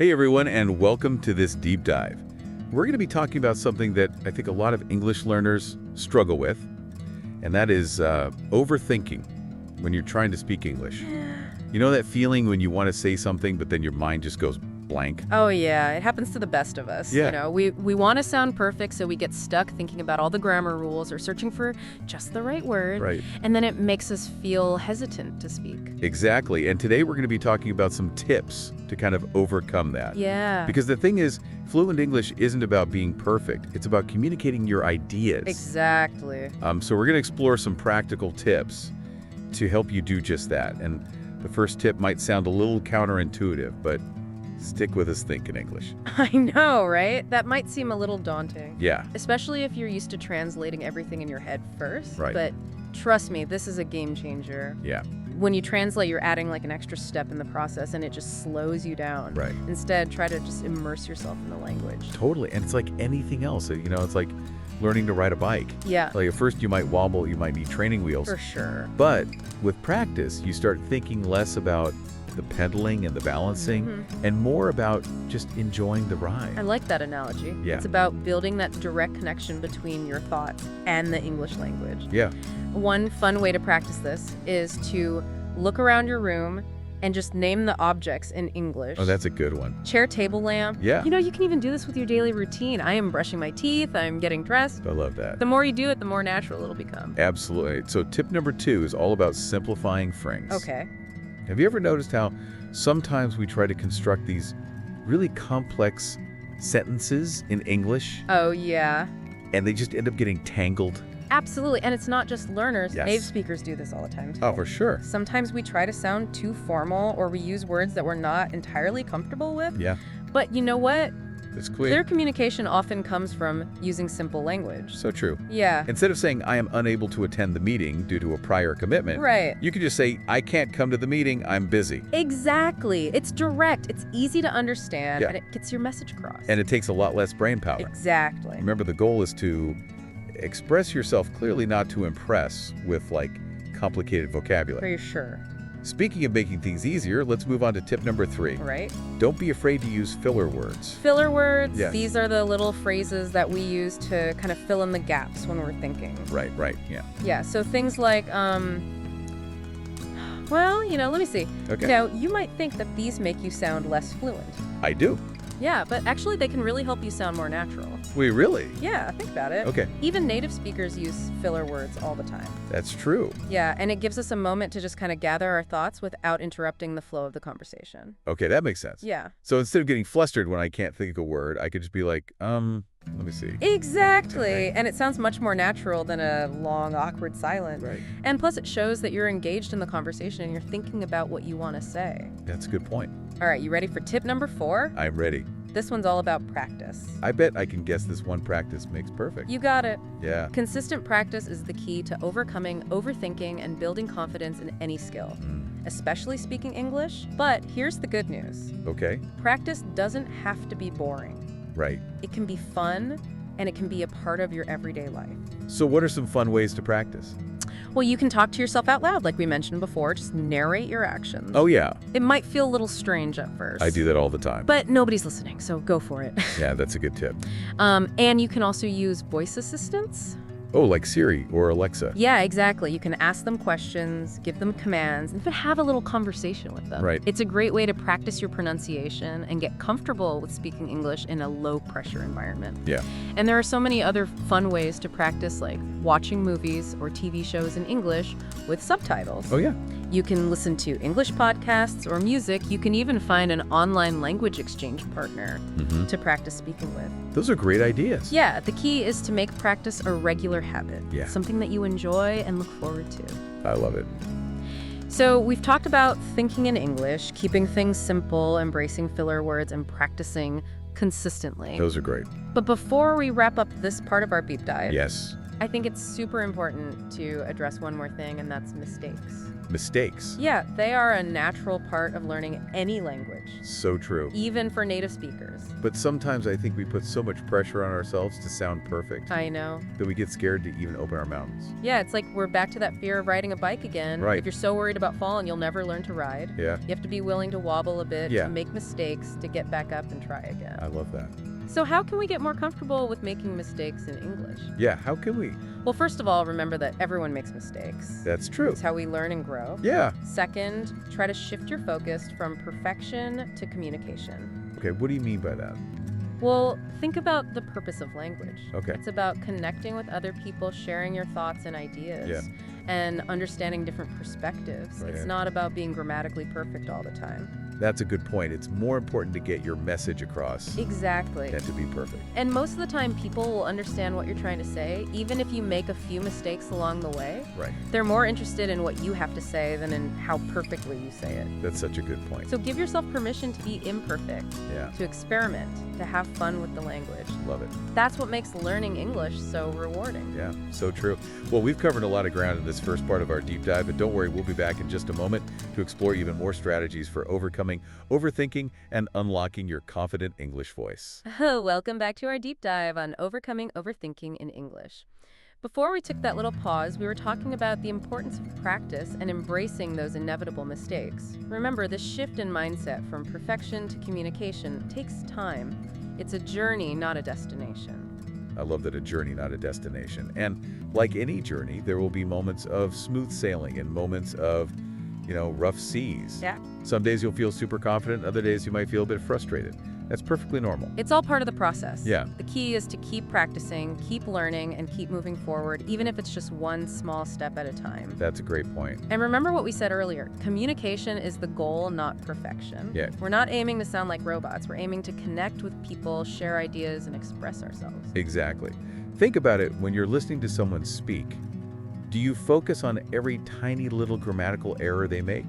Hey everyone, and welcome to this deep dive. We're going to be talking about something that I think a lot of English learners struggle with, and that is overthinking when you're trying to speak English. You know that feeling when you want to say something, but then your mind just goes blank? Oh, yeah. It happens to the best of us. Yeah. You know, we want to sound perfect, so we get stuck thinking about all the grammar rules or searching for just the right word. Right. And then it makes us feel hesitant to speak. Exactly, and today we're going to be talking about some tips to kind of overcome that. Yeah. Because the thing is, fluent English isn't about being perfect. It's about communicating your ideas. Exactly. So we're going to explore some practical tips to help you do just that. And the first tip might sound a little counterintuitive, but stick with us, think in English. I know, right? That might seem a little daunting. Yeah. Especially if you're used to translating everything in your head first. Right. But trust me, this is a game changer. Yeah. When you translate, you're adding like an extra step in the process, and it just slows you down. Right. Instead, try to just immerse yourself in the language. Totally. And it's like anything else. You know, it's like learning to ride a bike. Yeah. Like at first you might wobble, you might need training wheels. For sure. But with practice, you start thinking less about the pedaling and the balancing and more about just enjoying the ride. I like that analogy. Yeah. It's about building that direct connection between your thoughts and the English language. Yeah. One fun way to practice this is to look around your room and just name the objects in English. Oh, that's a good one. Chair, table, lamp. Yeah. You know, you can even do this with your daily routine. I am brushing my teeth. I'm getting dressed. I love that. The more you do it, the more natural it'll become. Absolutely. So tip number 2 is all about simplifying phrases. Okay. Have you ever noticed how sometimes we try to construct these really complex sentences in English Oh, yeah. and they just end up getting tangled? Absolutely. And it's not just learners. Yes. Native speakers do this all the time, too. Oh, for sure. Sometimes we try to sound too formal, or we use words that we're not entirely comfortable with. Yeah, But you know what? it's clear. Their communication often comes from using simple language. So true. Yeah. Instead of saying, I am unable to attend the meeting due to a prior commitment, Right. you could just say, I can't come to the meeting, I'm busy. Exactly. It's direct. It's easy to understand, Yeah. and it gets your message across. And it takes a lot less brain power. Exactly. Remember, the goal is to express yourself clearly, not to impress with like complicated vocabulary. For sure. Speaking of making things easier, let's move on to tip number 3. Right? Don't be afraid to use filler words. Filler words, Yes. these are the little phrases that we use to kind of fill in the gaps when we're thinking. Right, yeah. Yeah, so things like, well, let me see. Okay. Now, you might think that these make you sound less fluent. I do. Yeah, but actually they can really help you sound more natural. We really? Yeah, think about it. Okay, Even native speakers use filler words all the time. that's true. Yeah, and it gives us a moment to just kind of gather our thoughts without interrupting the flow of the conversation. Okay, that makes sense. Yeah. So instead of getting flustered when I can't think of a word, I could just be like, let me see. Exactly. Okay. And it sounds much more natural than a long, awkward silence. Right. And plus it shows that you're engaged in the conversation and you're thinking about what you want to say. That's a good point. All right, you ready for tip number 4? I'm ready. This one's all about practice. I bet I can guess this one practice makes perfect. You got it. Yeah. Consistent practice is the key to overcoming overthinking and building confidence in any skill, especially speaking English. But here's the good news. Okay. Practice doesn't have to be boring. Right. It can be fun, and it can be a part of your everyday life. So what are some fun ways to practice? Well, you can talk to yourself out loud, like we mentioned before. Just narrate your actions. Oh, yeah. It might feel a little strange at first. I do that all the time. But nobody's listening, so go for it. Yeah, that's a good tip. And you can also use voice assistants. Oh, like Siri or Alexa. Yeah, exactly. You can ask them questions, give them commands, and even have a little conversation with them. Right. It's a great way to practice your pronunciation and get comfortable with speaking English in a low-pressure environment. Yeah. And there are so many other fun ways to practice, like watching movies or TV shows in English with subtitles. Oh, yeah. You can listen to English podcasts or music. You can even find an online language exchange partner to practice speaking with. Those are great ideas. Yeah, the key is to make practice a regular habit. Yeah. Something that you enjoy and look forward to. I love it. So we've talked about thinking in English, keeping things simple, embracing filler words, and practicing consistently. Those are great. But before we wrap up this part of our deep dive, Yes. I think it's super important to address one more thing, and that's mistakes. Mistakes. Yeah, they are a natural part of learning any language, So true. even for native speakers. But sometimes I think we put so much pressure on ourselves to sound perfect I know. that we get scared to even open our mouths. Yeah, it's like we're back to that fear of riding a bike again. Right. If you're so worried about falling, you'll never learn to ride. Yeah, You have to be willing to wobble a bit, Yeah. to make mistakes, to get back up and try again. I love that. So how can we get more comfortable with making mistakes in English? Yeah, how can we? Well, first of all, remember that everyone makes mistakes. That's true. It's how we learn and grow. Yeah. Second, try to shift your focus from perfection to communication. Okay, what do you mean by that? Well, think about the purpose of language. Okay. It's about connecting with other people, sharing your thoughts and ideas, Yeah. and understanding different perspectives. Right. It's not about being grammatically perfect all the time. That's a good point. It's more important to get your message across Exactly. than to be perfect. And most of the time, people will understand what you're trying to say, even if you make a few mistakes along the way. Right. They're more interested in what you have to say than in how perfectly you say it. That's such a good point. So give yourself permission to be imperfect, Yeah, to experiment, to have fun with the language. love it. That's what makes learning English so rewarding. Yeah, so true. Well, we've covered a lot of ground in this first part of our deep dive, but don't worry, we'll be back in just a moment to explore even more strategies for overcoming overthinking and unlocking your confident English voice. Welcome back to our deep dive on overcoming overthinking in English. Before we took that little pause, we were talking about the importance of practice and embracing those inevitable mistakes. Remember, this shift in mindset from perfection to communication takes time. It's a journey, not a destination. I love that, a journey, not a destination. And like any journey, there will be moments of smooth sailing and moments of, rough seas. Yeah. Some days you'll feel super confident, other days you might feel a bit frustrated. That's perfectly normal. It's all part of the process. Yeah. The key is to keep practicing, keep learning, and keep moving forward, even if it's just one small step at a time. That's a great point. And remember what we said earlier, communication is the goal, not perfection. Yeah. We're not aiming to sound like robots. We're aiming to connect with people, share ideas, and express ourselves. Exactly. Think about it when you're listening to someone speak. Do you focus on every tiny little grammatical error they make?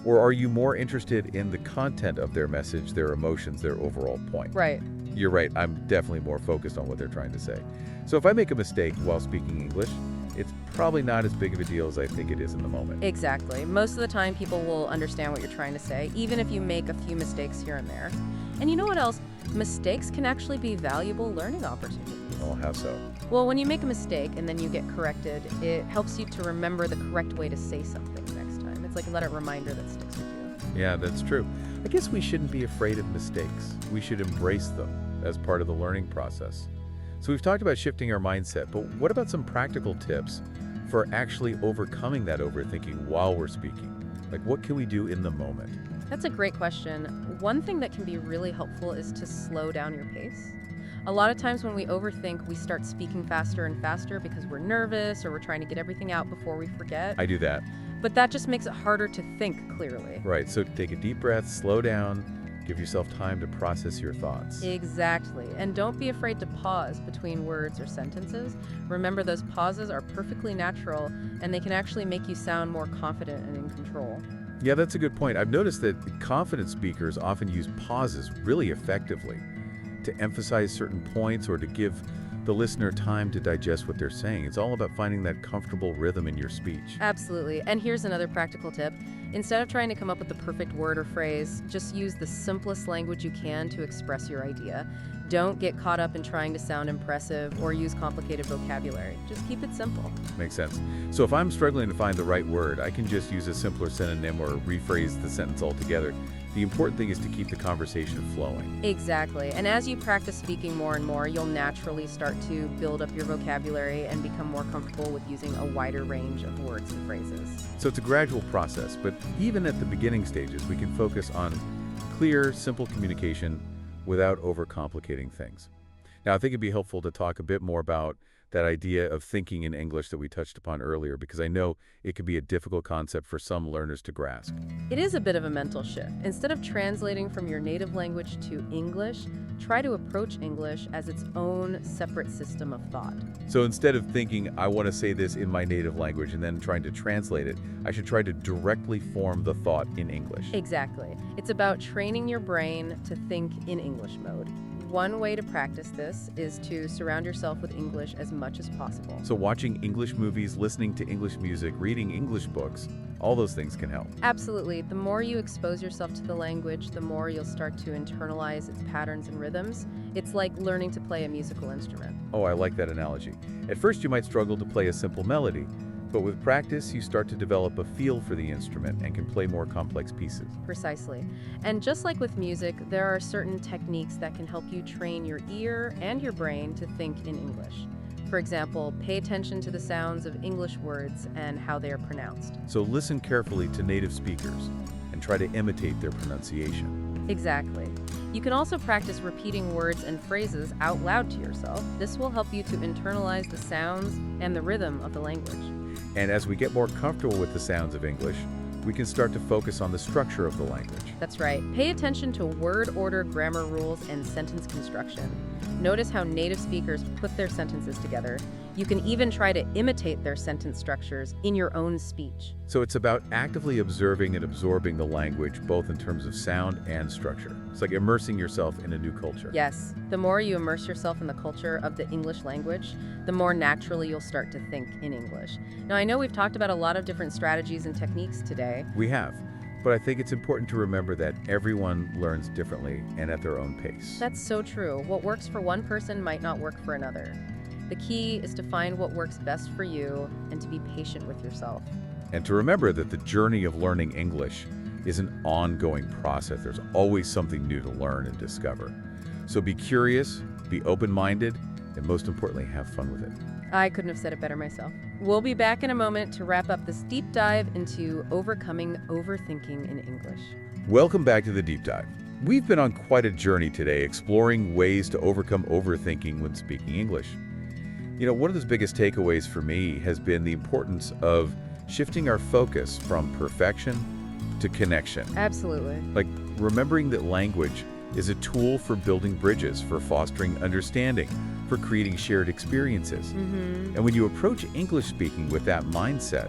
Or are you more interested in the content of their message, their emotions, their overall point? Right. You're right, I'm definitely more focused on what they're trying to say. So if I make a mistake while speaking English, it's probably not as big of a deal as I think it is in the moment. Exactly. Most of the time, people will understand what you're trying to say, even if you make a few mistakes here and there. And you know what else? Mistakes can actually be valuable learning opportunities. Oh, how so? Well, when you make a mistake and then you get corrected, it helps you to remember the correct way to say something next time. It's like a reminder that sticks with you. Yeah, that's true. I guess we shouldn't be afraid of mistakes. We should embrace them as part of the learning process. So we've talked about shifting our mindset, but what about some practical tips for actually overcoming that overthinking while we're speaking? Like, what can we do in the moment? That's a great question. One thing that can be really helpful is to slow down your pace. A lot of times when we overthink, we start speaking faster and faster because we're nervous or we're trying to get everything out before we forget. I do that. But that just makes it harder to think clearly. Right, so take a deep breath, slow down, give yourself time to process your thoughts. Exactly. And don't be afraid to pause between words or sentences. Remember, those pauses are perfectly natural and they can actually make you sound more confident and in control. Yeah, that's a good point. I've noticed that confident speakers often use pauses really effectively to emphasize certain points or to give the listener time to digest what they're saying. It's all about finding that comfortable rhythm in your speech. Absolutely. And here's another practical tip. Instead of trying to come up with the perfect word or phrase, just use the simplest language you can to express your idea. Don't get caught up in trying to sound impressive or use complicated vocabulary. Just keep it simple. Makes sense. So if I'm struggling to find the right word, I can just use a simpler synonym or rephrase the sentence altogether. The important thing is to keep the conversation flowing. Exactly. And as you practice speaking more and more, you'll naturally start to build up your vocabulary and become more comfortable with using a wider range of words and phrases. So it's a gradual process, but even at the beginning stages, we can focus on clear, simple communication without overcomplicating things. Now, I think it'd be helpful to talk a bit more about that idea of thinking in English that we touched upon earlier, because I know it can be a difficult concept for some learners to grasp. It is a bit of a mental shift. Instead of translating from your native language to English, try to approach English as its own separate system of thought. So instead of thinking, I want to say this in my native language and then trying to translate it, I should try to directly form the thought in English. Exactly. It's about training your brain to think in English mode. One way to practice this is to surround yourself with English as much as possible. So watching English movies, listening to English music, reading English books, All those things can help. Absolutely. The more you expose yourself to the language, the more you'll start to internalize its patterns and rhythms. It's like learning to play a musical instrument. Oh, I like that analogy. At first, you might struggle to play a simple melody, but with practice, you start to develop a feel for the instrument and can play more complex pieces. Precisely. And just like with music, there are certain techniques that can help you train your ear and your brain to think in English. For example, pay attention to the sounds of English words and how they are pronounced. So listen carefully to native speakers and try to imitate their pronunciation. Exactly. You can also practice repeating words and phrases out loud to yourself. This will help you to internalize the sounds and the rhythm of the language. And as we get more comfortable with the sounds of English, we can start to focus on the structure of the language. That's right. Pay attention to word order, grammar rules, and sentence construction. Notice how native speakers put their sentences together. You can even try to imitate their sentence structures in your own speech. So it's about actively observing and absorbing the language, both in terms of sound and structure. It's like immersing yourself in a new culture. Yes, the more you immerse yourself in the culture of the English language, the more naturally you'll start to think in English. Now, I know we've talked about a lot of different strategies and techniques today. We have, but I think it's important to remember that everyone learns differently and at their own pace. That's so true. What works for one person might not work for another. The key is to find what works best for you and to be patient with yourself. And to remember that the journey of learning English is an ongoing process. There's always something new to learn and discover. So be curious, be open-minded, and most importantly, have fun with it. I couldn't have said it better myself. We'll be back in a moment to wrap up this deep dive into overcoming overthinking in English. Welcome back to the Deep Dive. We've been on quite a journey today exploring ways to overcome overthinking when speaking English. You know, one of the biggest takeaways for me has been the importance of shifting our focus from perfection to connection. Absolutely. Like remembering that language is a tool for building bridges, for fostering understanding, for creating shared experiences. And when you approach English speaking with that mindset,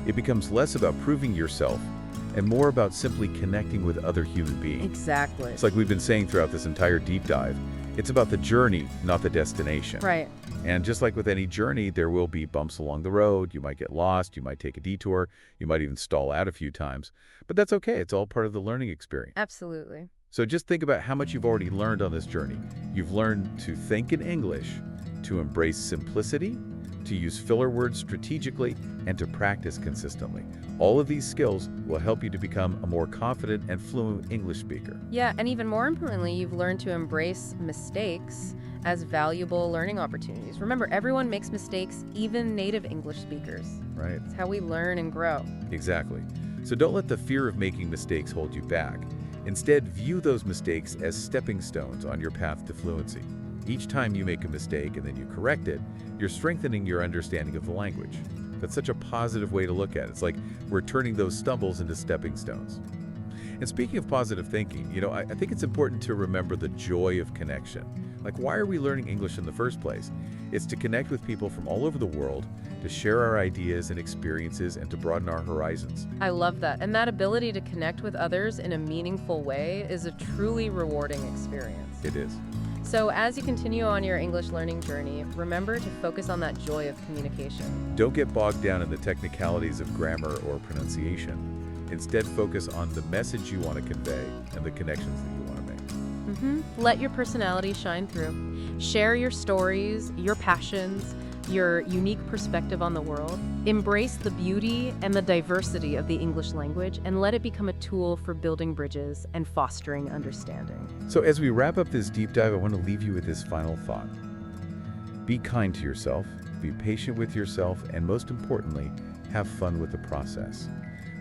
it becomes less about proving yourself and more about simply connecting with other human beings. Exactly. It's like we've been saying throughout this entire deep dive, it's about the journey, not the destination. Right. And just like with any journey, there will be bumps along the road. You might get lost, you might take a detour, you might even stall out a few times. But that's okay, it's all part of the learning experience. Absolutely. So just think about how much you've already learned on this journey. You've learned to think in English, to embrace simplicity, to use filler words strategically, and to practice consistently. All of these skills will help you to become a more confident and fluent English speaker. Yeah, and even more importantly, you've learned to embrace mistakes as valuable learning opportunities. Remember, everyone makes mistakes, even native English speakers. Right. It's how we learn and grow. Exactly. So don't let the fear of making mistakes hold you back. Instead, view those mistakes as stepping stones on your path to fluency. Each time you make a mistake and then you correct it, you're strengthening your understanding of the language. That's such a positive way to look at it. It's like we're turning those stumbles into stepping stones. And speaking of positive thinking, I think it's important to remember the joy of connection. Like, why are we learning English in the first place? It's to connect with people from all over the world, to share our ideas and experiences, and to broaden our horizons. I love that. And that ability to connect with others in a meaningful way is a truly rewarding experience. It is. So as you continue on your English learning journey, remember to focus on that joy of communication. Don't get bogged down in the technicalities of grammar or pronunciation. Instead, focus on the message you want to convey and the connections that you want to make. Let your personality shine through. Share your stories, your passions, your unique perspective on the world. Embrace the beauty and the diversity of the English language and let it become a tool for building bridges and fostering understanding. So as we wrap up this deep dive, I want to leave you with this final thought. Be kind to yourself, be patient with yourself, and most importantly, have fun with the process.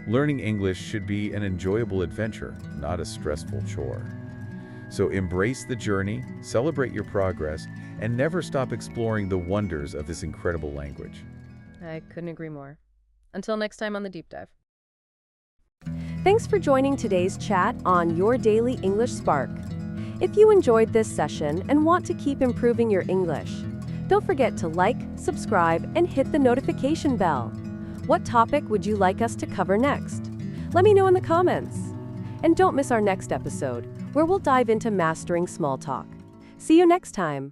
Learning English should be an enjoyable adventure, not a stressful chore. So embrace the journey, celebrate your progress, and never stop exploring the wonders of this incredible language. I couldn't agree more. Until next time on the Deep Dive. Thanks for joining today's chat on Your Daily English Spark. If you enjoyed this session and want to keep improving your English, don't forget to like, subscribe, and hit the notification bell. What topic would you like us to cover next? Let me know in the comments. And don't miss our next episode, where we'll dive into mastering small talk. See you next time.